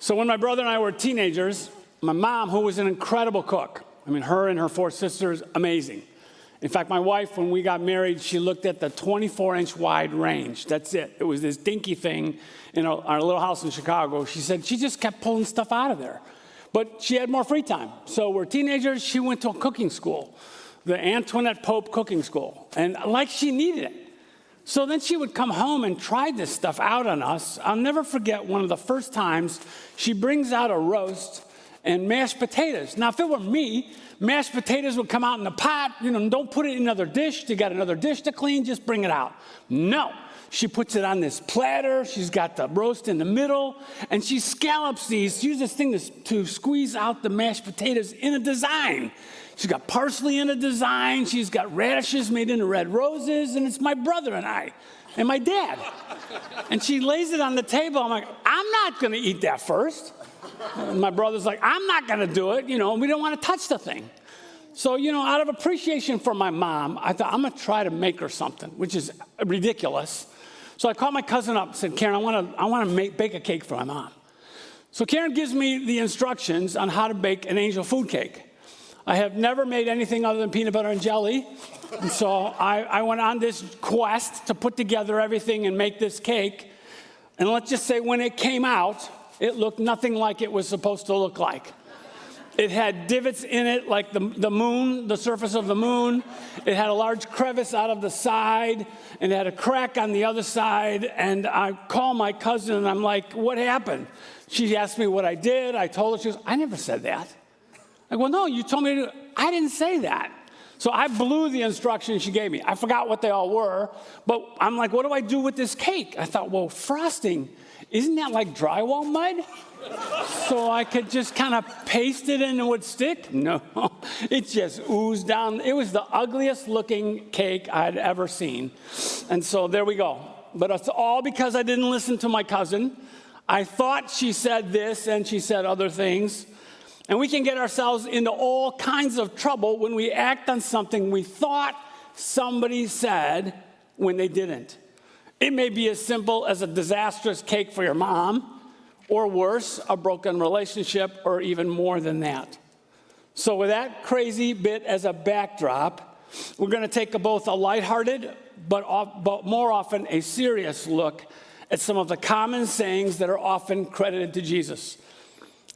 So when my brother and I were teenagers, my mom, who was an incredible cook, I mean, her and her 4 sisters, amazing. In fact, my wife, when we got married, she looked at the 24-inch wide range. That's it. It was this dinky thing in our little house in Chicago. She said she just kept pulling stuff out of there. But she had more free time. So we're teenagers. She went to a cooking school, the Antoinette Pope Cooking School, and like she needed it. So then she would come home and try this stuff out on us. I'll never forget one of the first times she brings out a roast and mashed potatoes. Now, if it were me, mashed potatoes would come out in the pot. Don't put it in another dish. You got another dish to clean, just bring it out. No, she puts it on this platter. She's got the roast in the middle, and she scallops these. She uses this thing to squeeze out the mashed potatoes in a design. She's got parsley in a design. She's got radishes made into red roses, and it's my brother and I and my dad. And she lays it on the table. I'm like, I'm not going to eat that first. And my brother's like, I'm not going to do it. We don't want to touch the thing. So, out of appreciation for my mom, I thought, I'm going to try to make her something, which is ridiculous. So I called my cousin up and said, Karen, I want to bake a cake for my mom. So Karen gives me the instructions on how to bake an angel food cake. I have never made anything other than peanut butter and jelly. And so I went on this quest to put together everything and make this cake. And let's just say when it came out, it looked nothing like it was supposed to look like. It had divots in it like the moon, the surface of the moon. It had a large crevice out of the side, and it had a crack on the other side. And I call my cousin, and I'm like, what happened? She asked me what I did. I told her. She goes, I never said that. I go, well, no, you told me to. I didn't say that. So I blew the instructions she gave me. I forgot what they all were, but I'm like, what do I do with this cake? I thought, well, frosting, isn't that like drywall mud? So I could just kind of paste it and it would stick? No, it just oozed down. It was the ugliest looking cake I'd ever seen. And so there we go. But it's all because I didn't listen to my cousin. I thought she said this and she said other things. And we can get ourselves into all kinds of trouble when we act on something we thought somebody said when they didn't. It may be as simple as a disastrous cake for your mom, or worse, a broken relationship, or even more than that. So with that crazy bit as a backdrop, we're going to take both a lighthearted, but more often a serious look at some of the common sayings that are often credited to Jesus.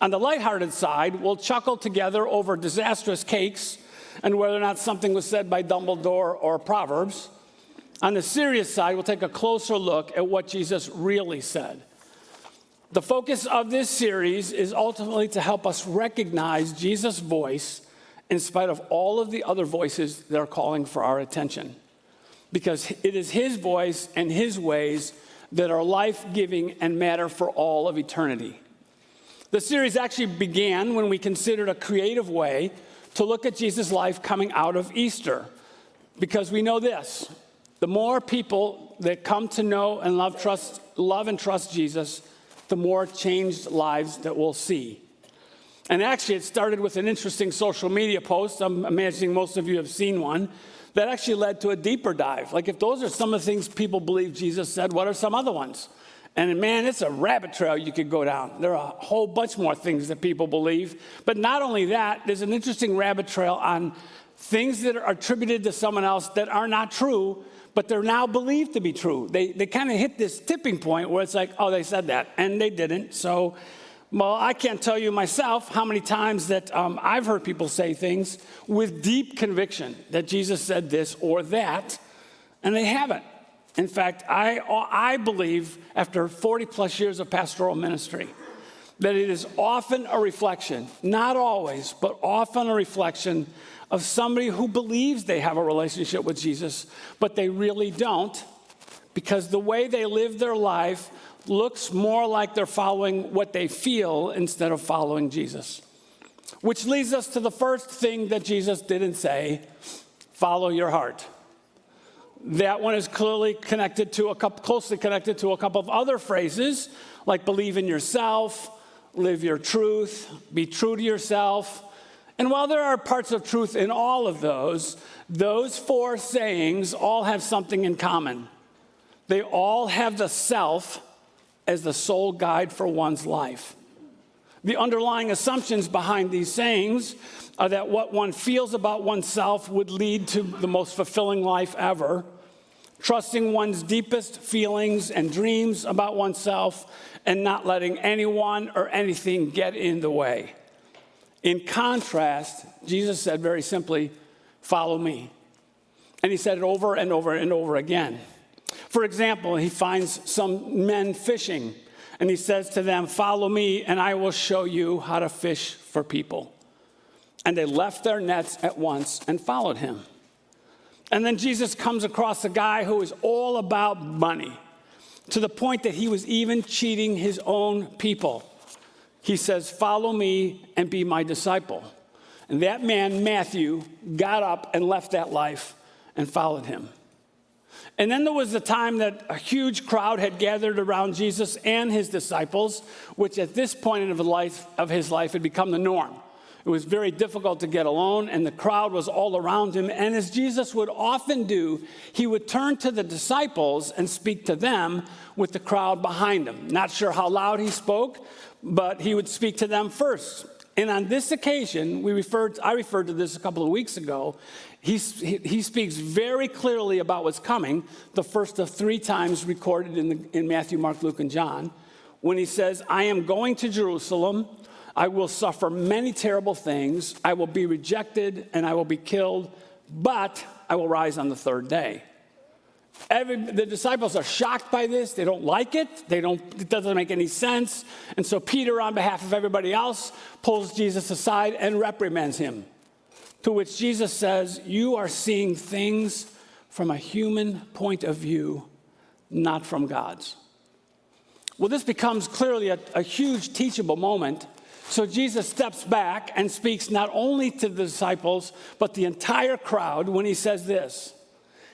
On the lighthearted side, we'll chuckle together over disastrous cakes and whether or not something was said by Dumbledore or Proverbs. On the serious side, we'll take a closer look at what Jesus really said. The focus of this series is ultimately to help us recognize Jesus' voice in spite of all of the other voices that are calling for our attention. Because it is his voice and his ways that are life-giving and matter for all of eternity. The series actually began when we considered a creative way to look at Jesus' life coming out of Easter. Because we know this, the more people that come to know and love and trust Jesus, the more changed lives that we'll see. And actually, it started with an interesting social media post. I'm imagining most of you have seen one that actually led to a deeper dive. Like, if those are some of the things people believe Jesus said, what are some other ones? And man, it's a rabbit trail you could go down. There are a whole bunch more things that people believe. But not only that, there's an interesting rabbit trail on things that are attributed to someone else that are not true, but they're now believed to be true. They kind of hit this tipping point where it's like, oh, they said that, and they didn't. So, well, I can't tell you myself how many times that I've heard people say things with deep conviction that Jesus said this or that, and they haven't. In fact, I believe, after 40-plus years of pastoral ministry, that it is often a reflection, not always, but often a reflection of somebody who believes they have a relationship with Jesus, but they really don't, because the way they live their life looks more like they're following what they feel instead of following Jesus. Which leads us to the first thing that Jesus didn't say, follow your heart. That one is closely connected to a couple of other phrases, like believe in yourself, live your truth, be true to yourself. And while there are parts of truth in all of those 4 sayings all have something in common. They all have the self as the sole guide for one's life. The underlying assumptions behind these sayings are that what one feels about oneself would lead to the most fulfilling life ever. Trusting one's deepest feelings and dreams about oneself and not letting anyone or anything get in the way. In contrast, Jesus said very simply, "Follow me." And he said it over and over and over again. For example, he finds some men fishing, and he says to them, "Follow me, and I will show you how to fish for people." And they left their nets at once and followed him. And then Jesus comes across a guy who is all about money, to the point that he was even cheating his own people. He says, "Follow me and be my disciple." And that man, Matthew, got up and left that life and followed him. And then there was the time that a huge crowd had gathered around Jesus and his disciples, which at this point of his life had become the norm. It was very difficult to get alone, and the crowd was all around him. And as Jesus would often do, he would turn to the disciples and speak to them with the crowd behind him. Not sure how loud he spoke, but he would speak to them first. And on this occasion, I referred to this a couple of weeks ago, he speaks very clearly about what's coming, the first of 3 times recorded in Matthew, Mark, Luke, and John, when he says, "I am going to Jerusalem. I will suffer many terrible things. I will be rejected and I will be killed, but I will rise on the 3rd day." The disciples are shocked by this. They don't like it. It doesn't make any sense. And so Peter, on behalf of everybody else, pulls Jesus aside and reprimands him. To which Jesus says, "You are seeing things from a human point of view, not from God's." Well, this becomes clearly a huge teachable moment. So Jesus steps back and speaks not only to the disciples, but the entire crowd when he says this,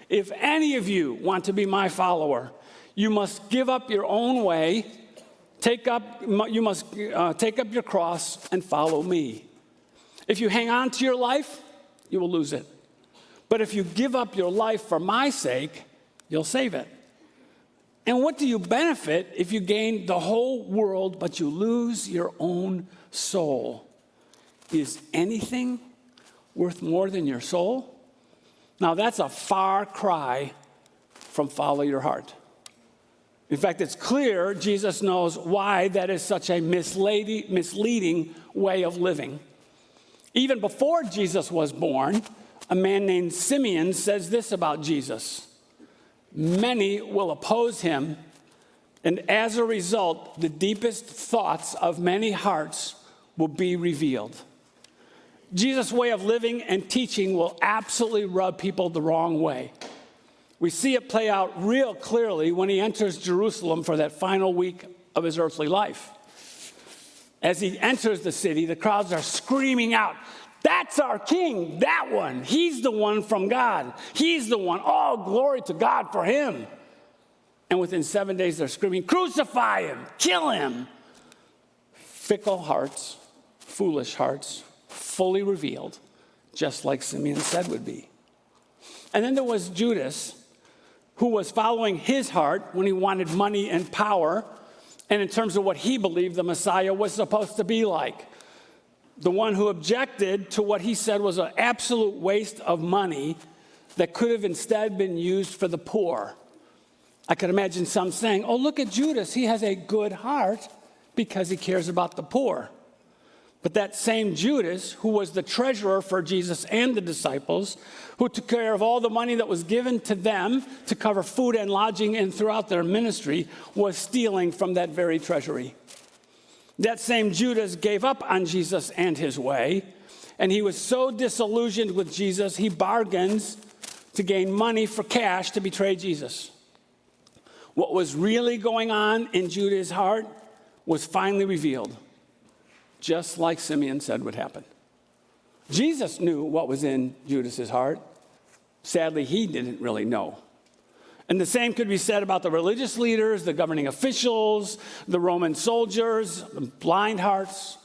"If any of you want to be my follower, you must give up your own way, you must take up your cross and follow me. If you hang on to your life, you will lose it. But if you give up your life for my sake, you'll save it. And what do you benefit if you gain the whole world, but you lose your own soul? Is anything worth more than your soul?" Now, that's a far cry from follow your heart. In fact, it's clear Jesus knows why that is such a misleading way of living. Even before Jesus was born, a man named Simeon says this about Jesus: "Many will oppose him, and as a result, the deepest thoughts of many hearts will be revealed." Jesus' way of living and teaching will absolutely rub people the wrong way. We see it play out real clearly when he enters Jerusalem for that final week of his earthly life. As he enters the city, the crowds are screaming out, "That's our king, that one. He's the one from God. He's the one. Oh, glory to God for him." And within 7 days, they're screaming, "Crucify him, kill him." Fickle hearts, foolish hearts, fully revealed, just like Simeon said would be. And then there was Judas, who was following his heart when he wanted money and power, and in terms of what he believed the Messiah was supposed to be like. The one who objected to what he said was an absolute waste of money that could have instead been used for the poor. I could imagine some saying, "Oh, look at Judas. He has a good heart because he cares about the poor." But that same Judas, who was the treasurer for Jesus and the disciples, who took care of all the money that was given to them to cover food and lodging and throughout their ministry, was stealing from that very treasury. That same Judas gave up on Jesus and his way, and he was so disillusioned with Jesus, he bargains to gain money for cash to betray Jesus. What was really going on in Judas' heart was finally revealed, just like Simeon said would happen. Jesus knew what was in Judas' heart. Sadly, he didn't really know. And the same could be said about the religious leaders, the governing officials, the Roman soldiers, blind hearts,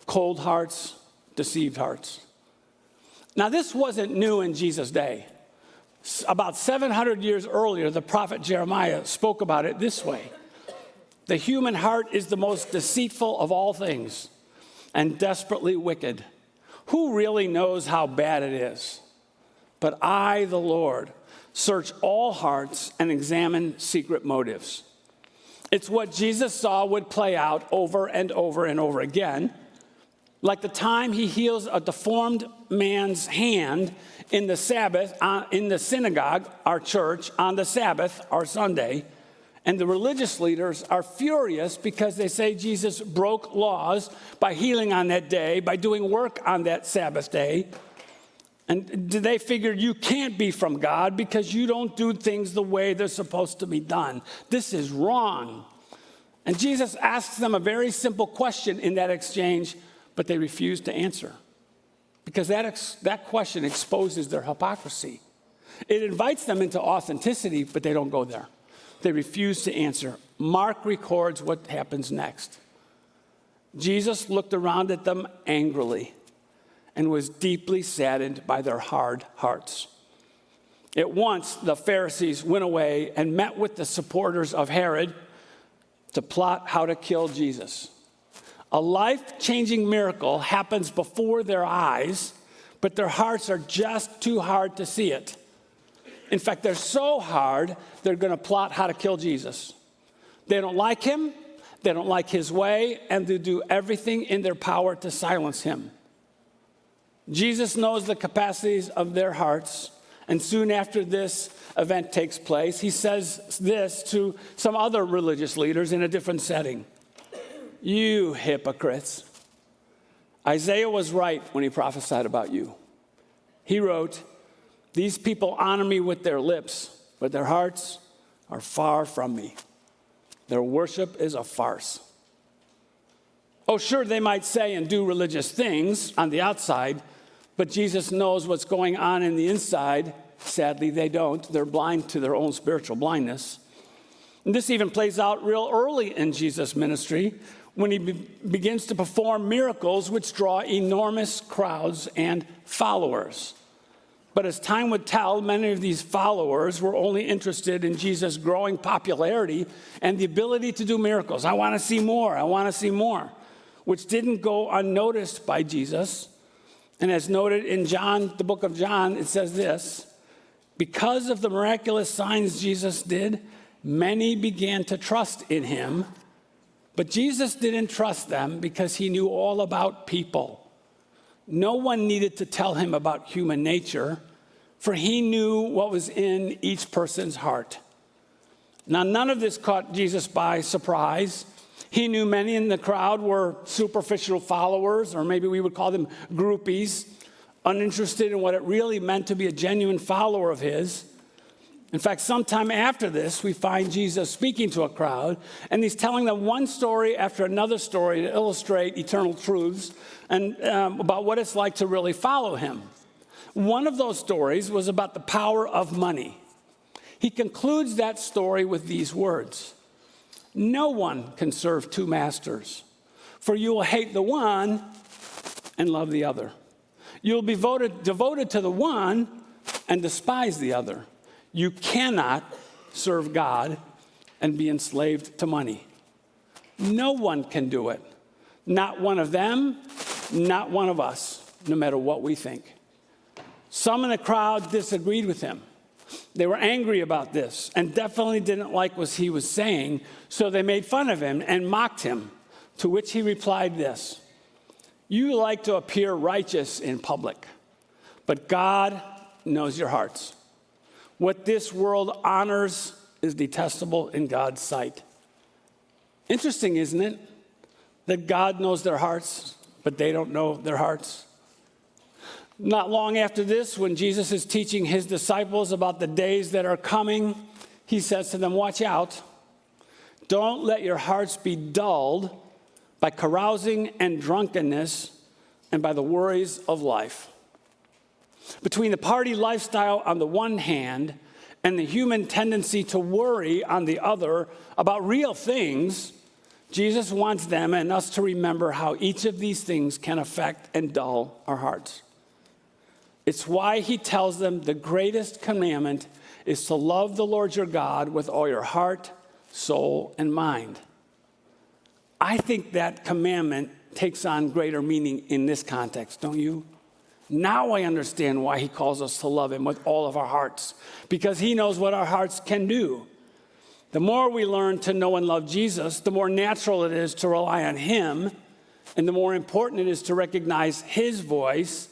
cold hearts, deceived hearts. Now, this wasn't new in Jesus' day. About 700 years earlier, the prophet Jeremiah spoke about it this way. The human heart is the most deceitful of all things and desperately wicked. Who really knows how bad it is? But I, the Lord, search all hearts and examine secret motives. It's what Jesus saw would play out over and over and over again. Like the time he heals a deformed man's hand in the Sabbath, in the synagogue, our church, on the Sabbath, our Sunday. And the religious leaders are furious because they say Jesus broke laws by healing on that day, by doing work on that Sabbath day. And they figured you can't be from God because you don't do things the way they're supposed to be done. This is wrong. And Jesus asks them a very simple question in that exchange, but they refuse to answer because that question exposes their hypocrisy. It invites them into authenticity, but they don't go there. They refuse to answer. Mark records what happens next. Jesus looked around at them angrily and was deeply saddened by their hard hearts. At once, the Pharisees went away and met with the supporters of Herod to plot how to kill Jesus. A life-changing miracle happens before their eyes, but their hearts are just too hard to see it. In fact, they're so hard, they're going to plot how to kill Jesus. They don't like him, they don't like his way, and they do everything in their power to silence him. Jesus knows the capacities of their hearts, and soon after this event takes place, he says this to some other religious leaders in a different setting. You hypocrites. Isaiah was right when he prophesied about you. He wrote, these people honor me with their lips, but their hearts are far from me. Their worship is a farce. Oh, sure, they might say and do religious things on the outside, but Jesus knows what's going on in the inside. Sadly, they don't. They're blind to their own spiritual blindness. And this even plays out real early in Jesus' ministry when he begins to perform miracles which draw enormous crowds and followers. But as time would tell, many of these followers were only interested in Jesus' growing popularity and the ability to do miracles. I want to see more. I want to see more, which didn't go unnoticed by Jesus. And as noted in John, the book of John, it says this, because of the miraculous signs Jesus did, many began to trust in him. But Jesus didn't trust them because he knew all about people. No one needed to tell him about human nature, for he knew what was in each person's heart. Now, none of this caught Jesus by surprise. He knew many in the crowd were superficial followers, or maybe we would call them groupies, uninterested in what it really meant to be a genuine follower of his. In fact, sometime after this, we find Jesus speaking to a crowd, and he's telling them one story after another story to illustrate eternal truths and about what it's like to really follow him. One of those stories was about the power of money. He concludes that story with these words, no one can serve two masters, for you will hate the one and love the other. You'll be devoted to the one and despise the other. You cannot serve God and be enslaved to money. No one can do it. Not one of them, not one of us, no matter what we think. Some in the crowd disagreed with him. They were angry about this and definitely didn't like what he was saying, so they made fun of him and mocked him, to which he replied this, you like to appear righteous in public, but God knows your hearts. What this world honors is detestable in God's sight. Interesting, isn't it? That God knows their hearts, but they don't know their hearts. Not long after this, when Jesus is teaching his disciples about the days that are coming, he says to them, watch out. Don't let your hearts be dulled by carousing and drunkenness and by the worries of life. Between the party lifestyle on the one hand and the human tendency to worry on the other about real things, Jesus wants them and us to remember how each of these things can affect and dull our hearts. It's why he tells them the greatest commandment is to love the Lord your God with all your heart, soul, and mind. I think that commandment takes on greater meaning in this context, don't you? Now I understand why he calls us to love him with all of our hearts, because he knows what our hearts can do. The more we learn to know and love Jesus, the more natural it is to rely on him, and the more important it is to recognize his voice,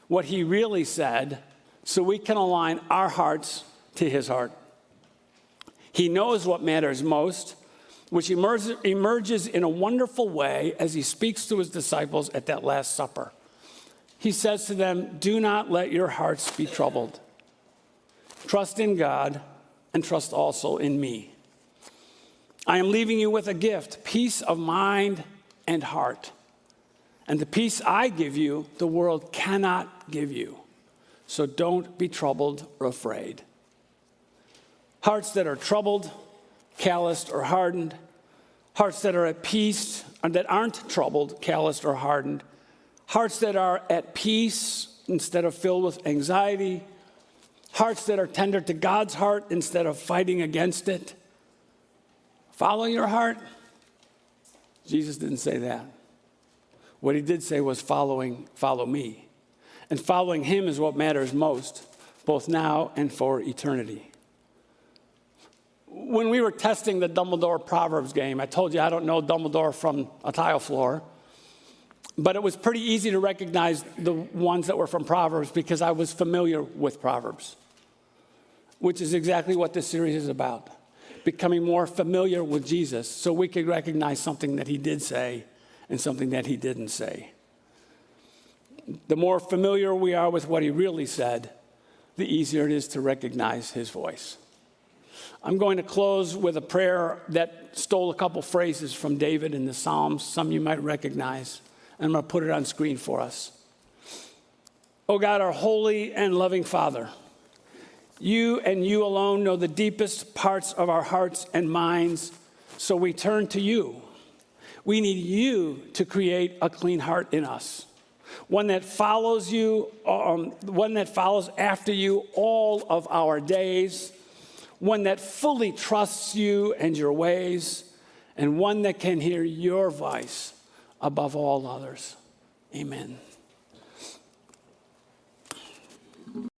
what he really said, so we can align our hearts to his heart. He knows what matters most, which emerges in a wonderful way as he speaks to his disciples at that Last Supper. He says to them, "Do not let your hearts be troubled. Trust in God and trust also in me. I am leaving you with a gift, peace of mind and heart. And the peace I give you, the world cannot give you. So don't be troubled or afraid." Hearts that are troubled, calloused, or hardened. Hearts that are at peace and that aren't troubled, calloused, or hardened. Hearts that are at peace instead of filled with anxiety. Hearts that are tender to God's heart instead of fighting against it. Follow your heart? Jesus didn't say that. What he did say was follow me. And following him is what matters most, both now and for eternity. When we were testing the Dumbledore Proverbs game, I told you I don't know Dumbledore from a tile floor, but it was pretty easy to recognize the ones that were from Proverbs because I was familiar with Proverbs, which is exactly what this series is about, becoming more familiar with Jesus so we could recognize something that he did say and something that he didn't say. The more familiar we are with what he really said, the easier it is to recognize his voice. I'm going to close with a prayer that stole a couple phrases from David in the Psalms, some you might recognize, and I'm going to put it on screen for us. Oh God, our holy and loving Father, you and you alone know the deepest parts of our hearts and minds, so we turn to you. We need you to create a clean heart in us, one that follows you, one that follows after you all of our days, one that fully trusts you and your ways, and one that can hear your voice above all others. Amen.